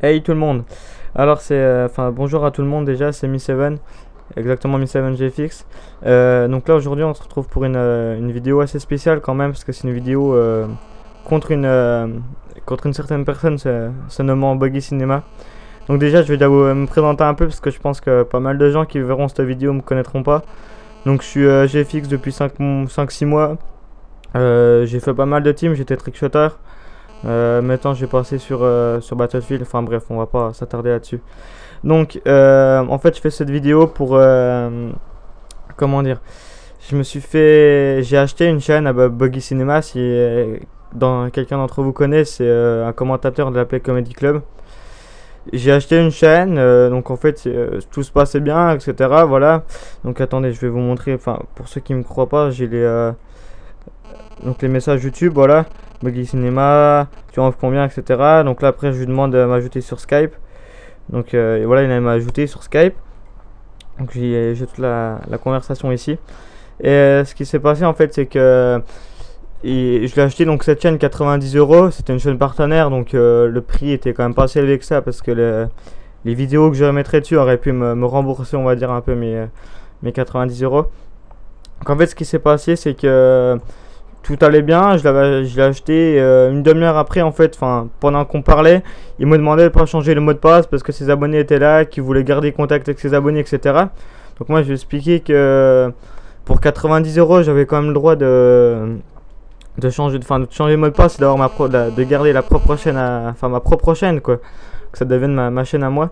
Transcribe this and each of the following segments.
Hey tout le monde. Alors bonjour à tout le monde déjà, c'est Mi7, exactement Mi7GFX. Donc là aujourd'hui on se retrouve pour une vidéo assez spéciale quand même parce que c'est une vidéo contre une certaine personne se nommant Buggy Cinema. Donc déjà je vais déjà me présenter un peu parce que je pense que pas mal de gens qui verront cette vidéo me connaîtront pas. Donc je suis GFX depuis 5-6 mois. J'ai fait pas mal de teams, j'étais trickshotter. Maintenant, je vais passer sur Battlefield. Enfin bref, on va pas s'attarder là-dessus. Donc, en fait, je fais cette vidéo pour comment dire. J'ai acheté une chaîne à Buggy Cinema. Si quelqu'un d'entre vous connaît, c'est un commentateur de la Play Comedy Club. J'ai acheté une chaîne, donc en fait tout se passait bien, etc. Voilà. Donc attendez, je vais vous montrer. Enfin, pour ceux qui me croient pas, j'ai les messages YouTube, voilà. Buggy Cinema, tu en offres combien, etc. Donc là après je lui demande de m'ajouter sur Skype. Donc et voilà, il m'a ajouté sur Skype. Donc j'ai toute la conversation ici. Et ce qui s'est passé en fait c'est que je l'ai acheté donc cette chaîne 90 euros. C'était une chaîne partenaire donc le prix était quand même pas si élevé que ça parce que les vidéos que je remettrais dessus auraient pu me rembourser on va dire un peu mes 90 euros. Donc en fait ce qui s'est passé c'est que tout allait bien, je l'ai acheté une demi-heure après en fait, pendant qu'on parlait, il me demandait de pas changer le mot de passe parce que ses abonnés étaient là, qu'il voulait garder contact avec ses abonnés, etc. Donc moi je lui ai expliqué que pour 90 euros j'avais quand même le droit de changer le mot de passe et d'avoir de garder la propre chaîne, ma propre chaîne quoi, que ça devienne ma chaîne à moi.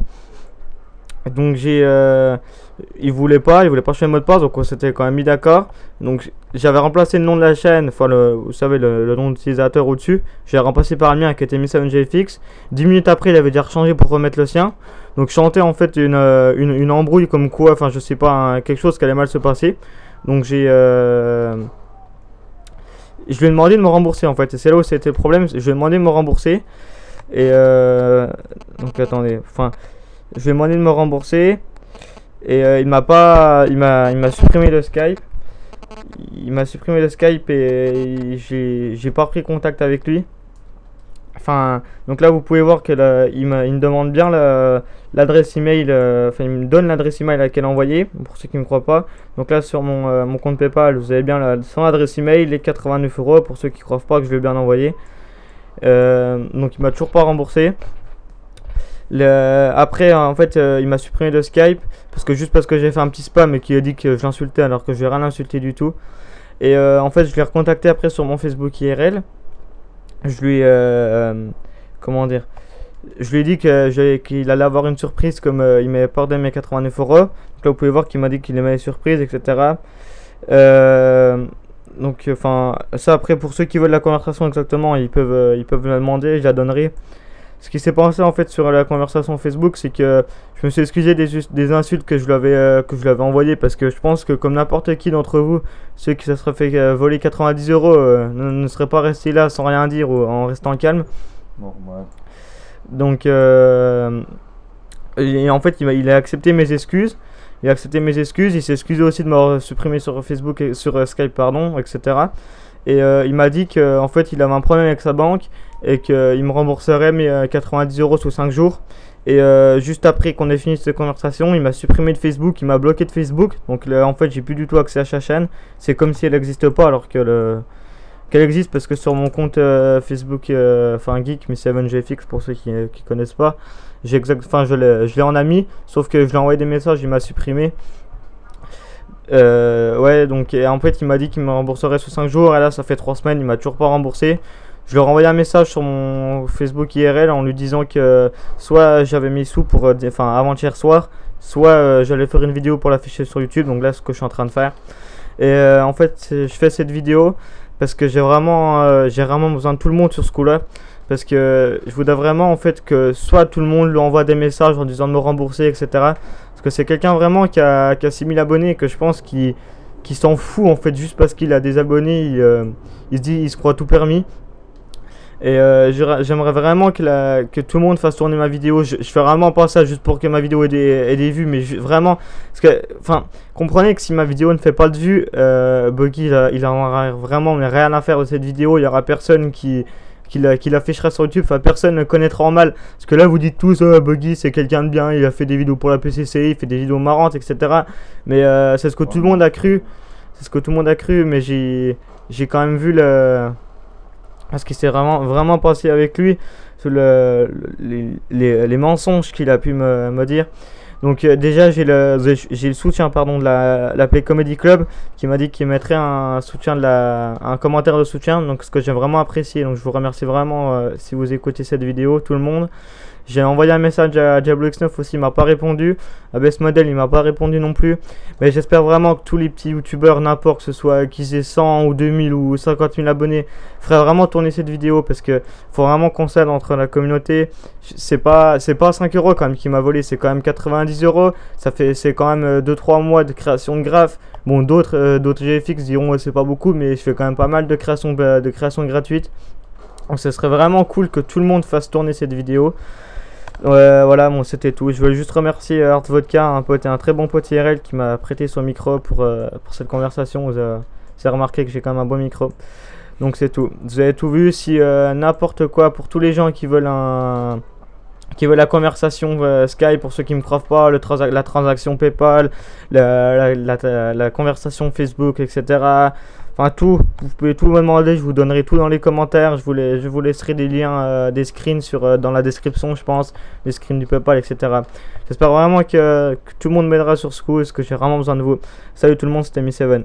Donc il voulait pas changer le mot de passe, donc on s'était quand même mis d'accord. Donc j'avais remplacé le nom de la chaîne, vous savez le nom d'utilisateur au-dessus. J'ai remplacé par le mien qui était Mi7GFX. 10 minutes après il avait déjà rechangé pour remettre le sien. Donc je sentais en fait une embrouille comme quoi, je sais pas, quelque chose qui allait mal se passer. Donc je lui ai demandé de me rembourser en fait. Et c'est là où c'était le problème, je lui ai demandé de me rembourser. Et donc attendez, je lui ai demandé de me rembourser et il m'a supprimé le Skype. Il m'a supprimé le Skype et j'ai pas pris contact avec lui. Donc là vous pouvez voir que il me demande bien l'adresse email. Il me donne l'adresse email à laquelle envoyer pour ceux qui ne me croient pas. Donc là sur mon compte PayPal vous avez bien son adresse email, les 89 euros pour ceux qui ne croient pas que je vais bien envoyer. Donc il m'a toujours pas remboursé. Après en fait il m'a supprimé le Skype parce que j'ai fait un petit spam et qu'il a dit que je l'insultais alors que je n'ai rien insulté du tout. Et en fait je l'ai recontacté après sur mon Facebook IRL. Je lui comment dire, je lui ai dit qu'il allait avoir une surprise comme il m'avait pardonné mes 89 euros. Donc là vous pouvez voir qu'il m'a dit qu'il aimait les surprises, etc. Donc ça après pour ceux qui veulent la conversation exactement ils peuvent me la demander, je la donnerai. Ce qui s'est passé en fait sur la conversation Facebook, c'est que je me suis excusé des insultes que je lui avais envoyées parce que je pense que comme n'importe qui d'entre vous, ceux qui se seraient fait voler 90 euros ne seraient pas restés là sans rien dire ou en restant calme. Normal. Donc et en fait il a accepté mes excuses. Il s'est excusé aussi de m'avoir supprimé sur Facebook et sur Skype pardon, etc. Et il m'a dit qu'en fait il avait un problème avec sa banque et qu'il me rembourserait mes 90 euros sous 5 jours. Et juste après qu'on ait fini cette conversation, il m'a supprimé de Facebook, il m'a bloqué de Facebook. Donc là, en fait j'ai plus du tout accès à sa chaîne. C'est comme si elle n'existe pas alors qu'elle existe parce que sur mon compte Facebook geek Mi7GFX pour ceux qui connaissent pas, je l'ai en ami, sauf que je lui ai envoyé des messages, il m'a supprimé. Ouais, donc et en fait il m'a dit qu'il me rembourserait sous 5 jours et là ça fait 3 semaines, il m'a toujours pas remboursé. Je lui ai renvoyé un message sur mon Facebook IRL en lui disant que soit j'avais mis sous pour avant-hier soir, soit j'allais faire une vidéo pour l'afficher sur YouTube, donc là ce que je suis en train de faire. Et en fait je fais cette vidéo parce que j'ai vraiment besoin de tout le monde sur ce coup là. Parce que je voudrais vraiment en fait que soit tout le monde lui envoie des messages en disant de me rembourser, etc. Parce que c'est quelqu'un vraiment qui a 6000 abonnés et que je pense qu'il s'en fout en fait juste parce qu'il a des abonnés. Il se croit tout permis. Et j'aimerais vraiment que tout le monde fasse tourner ma vidéo. Je fais vraiment pas ça juste pour que ma vidéo ait des vues, mais vraiment, parce que, comprenez que si ma vidéo ne fait pas de vues, Buggy il aura vraiment rien à faire de cette vidéo. Il y aura personne qui qu'il affichera sur YouTube. Enfin, personne ne connaîtra en mal. Parce que là, vous dites tous, oh, Buggy, c'est quelqu'un de bien, il a fait des vidéos pour la PCCI, il fait des vidéos marrantes, etc. Mais c'est ce que tout le monde a cru. C'est ce que tout le monde a cru, mais j'ai quand même vu ce qui s'est vraiment passé avec lui, sur les mensonges qu'il a pu me dire. Donc déjà j'ai le soutien pardon de la Play Comedy Club qui m'a dit qu'il mettrait un commentaire de soutien, donc ce que j'ai vraiment apprécié. Donc je vous remercie vraiment si vous écoutez cette vidéo, tout le monde. J'ai envoyé un message à Diablo X9 aussi, il m'a pas répondu. À Best Model, il m'a pas répondu non plus. Mais j'espère vraiment que tous les petits youtubeurs, n'importe que ce soit qu'ils aient 100 ou 2000 ou 50 000 abonnés, feraient vraiment tourner cette vidéo, parce que faut vraiment qu'on s'aide entre la communauté. C'est pas 5 euros quand même qui m'a volé, c'est quand même 90 euros. C'est quand même 2-3 mois de création de graphes. Bon, d'autres GFX diront c'est pas beaucoup, mais je fais quand même pas mal de création gratuite. Donc ce serait vraiment cool que tout le monde fasse tourner cette vidéo. Voilà, bon, c'était tout. Je voulais juste remercier Art Vodka, un très bon pote IRL qui m'a prêté son micro pour cette conversation. Vous avez remarqué que j'ai quand même un bon micro. Donc c'est tout. Vous avez tout vu. Si n'importe quoi, pour tous les gens qui veulent la conversation Skype, pour ceux qui me croient pas, la transaction PayPal, la conversation Facebook, etc. Enfin tout, vous pouvez tout me demander, je vous donnerai tout dans les commentaires. Je vous laisserai des liens, des screens dans la description, je pense, des screens du PayPal, etc. J'espère vraiment que tout le monde m'aidera sur ce coup, parce que j'ai vraiment besoin de vous. Salut tout le monde, c'était Mi7.